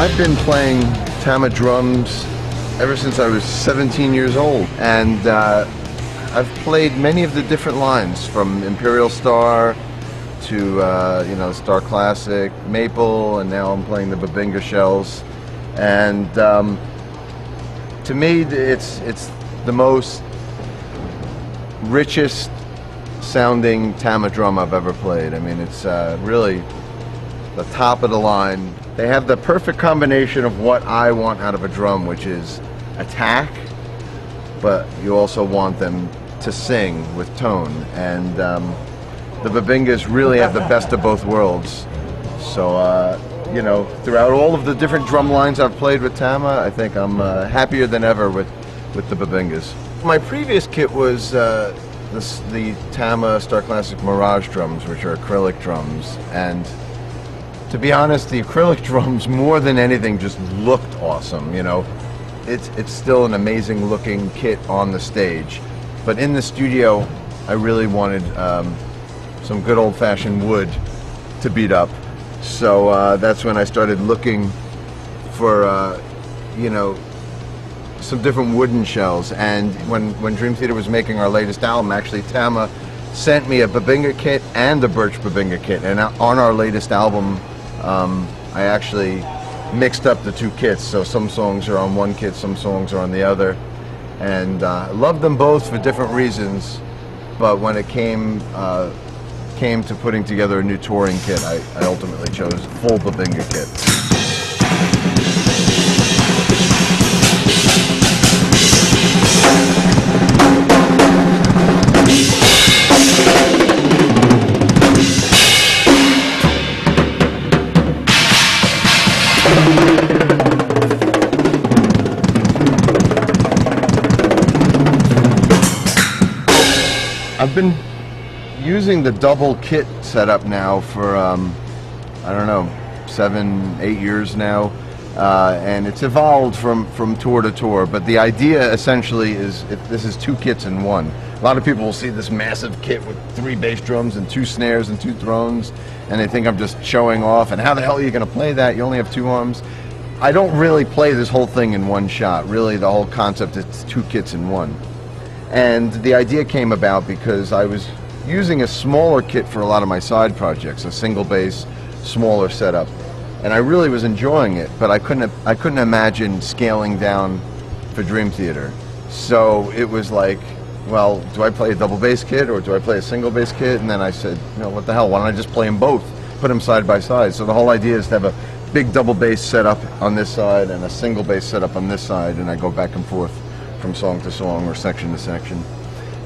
I've been playing Tama drums ever since I was 17 years old, and I've played many of the different lines, from Imperial Star to Star Classic, Maple, and now I'm playing the Babinga shells. And to me, it's the most richest sounding Tama drum I've ever played. I mean, it's really the top of the line. They have the perfect combination of what I want out of a drum, which is attack, but you also want them to sing with tone. And the Babingas really have the best of both worlds. So, throughout all of the different drum lines I've played with Tama, I think I'm happier than ever with the Babingas. My previous kit was the Tama Star Classic Mirage drums, which are acrylic drums. And to be honest, the acrylic drums, more than anything, just looked awesome. It's still an amazing looking kit on the stage, but in the studio, I really wanted some good old-fashioned wood to beat up. So that's when I started looking for some different wooden shells. And when Dream Theater was making our latest album, actually Tama sent me a Babinga kit and a Birch Babinga kit, and on our latest album, I actually mixed up the two kits, so some songs are on one kit, some songs are on the other, and I love them both for different reasons. But when it came to putting together a new touring kit, I ultimately chose a full Babinga kit. I've been using the double kit setup now for, 7-8 years now, and it's evolved from tour to tour, but the idea essentially is this is two kits in one. A lot of people will see this massive kit with 3 bass drums and 2 snares and 2 thrones, and they think I'm just showing off, and how the hell are you going to play that? You only have 2 arms. I don't really play this whole thing in one shot. Really, the whole concept is 2 kits in one. And the idea came about because I was using a smaller kit for a lot of my side projects, a single bass, smaller setup, and I really was enjoying it. But I couldn't imagine scaling down for Dream Theater. So it was like, well, do I play a double bass kit or do I play a single bass kit? And then I said, what the hell? Why don't I just play them both? Put them side by side. So the whole idea is to have a big double bass setup on this side and a single bass setup on this side, and I go back and forth from song to song or section to section.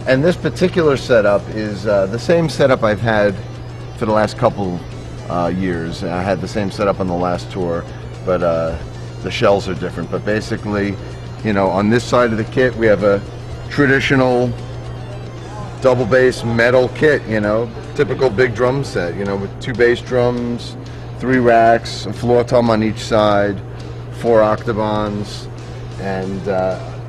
And this particular setup is the same setup I've had for the last couple years. I had the same setup on the last tour, but the shells are different. But basically, on this side of the kit, we have a traditional double bass metal kit, typical big drum set, with 2 bass drums, 3 racks, a floor tom on each side, 4 octobans, and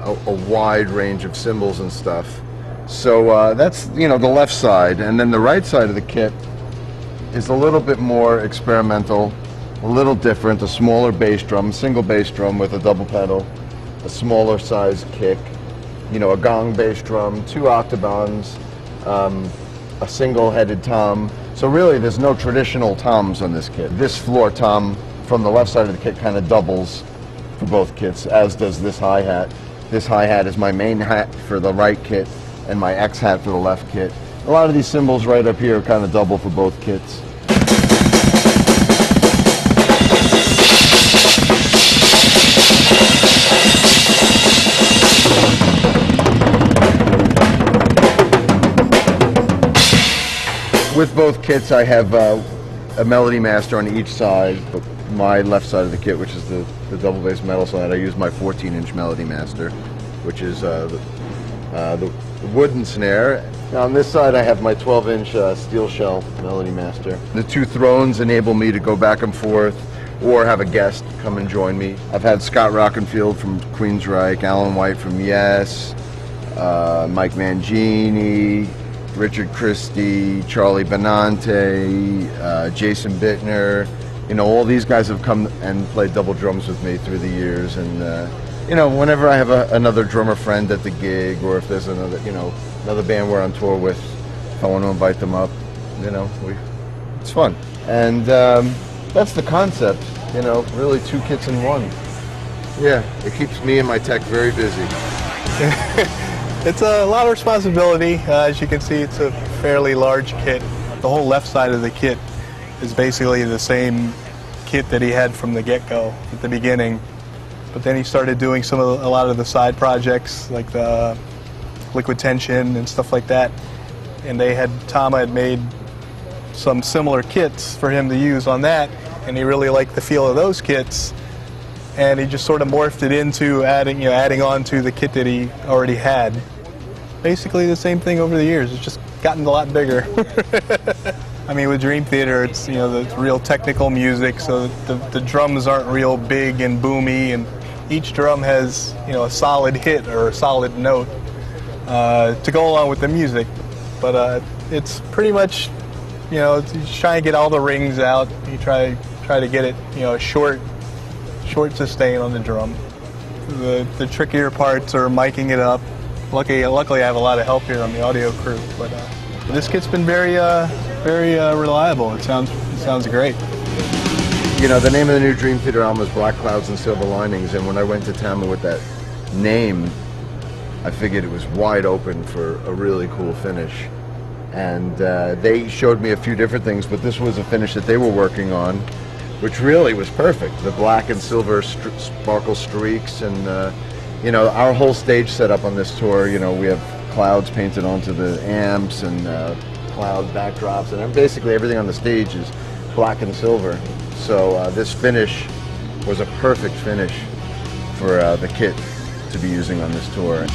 a wide range of cymbals and stuff. So that's the left side, and then the right side of the kit is a little bit more experimental, a little different. A smaller bass drum, single bass drum with a double pedal, a smaller size kick, a gong bass drum, 2 octobans, a single headed tom. So really there's no traditional toms on this kit. This floor tom from the left side of the kit kind of doubles for both kits, as does this hi-hat. This hi-hat is my main hat for the right kit and my X hat for the left kit. A lot of these cymbals right up here kind of double for both kits. With both kits I have a Melody Master on each side. My left side of the kit, which is the double bass metal side, I use my 14-inch Melody Master, which is the wooden snare. On this side I have my 12-inch steel shell Melody Master. The 2 thrones enable me to go back and forth or have a guest come and join me. I've had Scott Rockenfield from Queensryche, Alan White from Yes, Mike Mangini, Richard Christie, Charlie Benante, Jason Bittner, You know, all these guys have come and played double drums with me through the years, and you know, whenever I have another drummer friend at the gig, or if there's another, you know, another band we're on tour with, if I want to invite them up, you know, it's fun. And that's the concept, you know, really two kits in one. Yeah, it keeps me and my tech very busy. It's a lot of responsibility. As you can see, it's a fairly large kit. The whole left side of the kit is basically the same kit that he had from the get-go at the beginning. But then he started doing a lot of the side projects, like the liquid tension and stuff like that. And Tama had made some similar kits for him to use on that, and he really liked the feel of those kits. And he just sort of morphed it into adding on to the kit that he already had. Basically the same thing over the years. It's just gotten a lot bigger. I mean, with Dream Theater, it's, you know, the real technical music, so the drums aren't real big and boomy, and each drum has, you know, a solid hit or a solid note to go along with the music. But it's pretty much, you know, you try and get all the rings out. You try to get it, you know, short sustain on the drum. The trickier parts are miking it up. Luckily I have a lot of help here on the audio crew, but this kit's been very reliable. It sounds great. You know, the name of the new Dream Theater album is Black Clouds and Silver Linings, and when I went to Tama with that name, I figured it was wide open for a really cool finish. And they showed me a few different things, but this was a finish that they were working on, which really was perfect. The black and silver sparkle streaks, and you know, our whole stage setup on this tour, you know, we have clouds painted onto the amps and cloud backdrops, and basically everything on the stage is black and silver. So this finish was a perfect finish for the kit to be using on this tour.